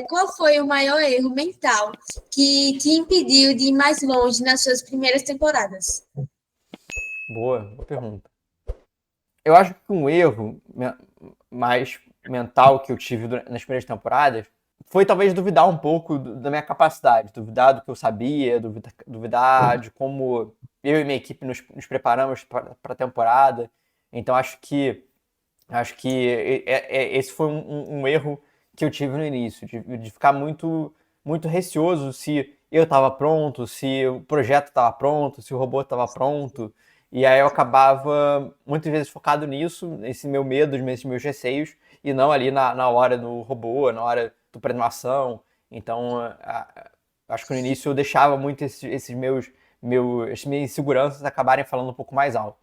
qual foi o maior erro mental que te impediu de ir mais longe nas suas primeiras temporadas? Boa pergunta. Eu acho que um erro mais mental que eu tive nas primeiras temporadas foi talvez duvidar um pouco da minha capacidade, duvidar do que eu sabia, duvidar de como eu e minha equipe nos preparamos para a temporada. Então acho que esse foi um erro que eu tive no início, de ficar muito receoso se eu estava pronto, se o projeto estava pronto, se o robô estava pronto. E aí eu acabava muitas vezes focado nisso, nesse meu medo, nesses meus receios, e não ali na hora do robô, na hora do programação. Então, acho que no início eu deixava muito esses minhas inseguranças acabarem falando um pouco mais alto.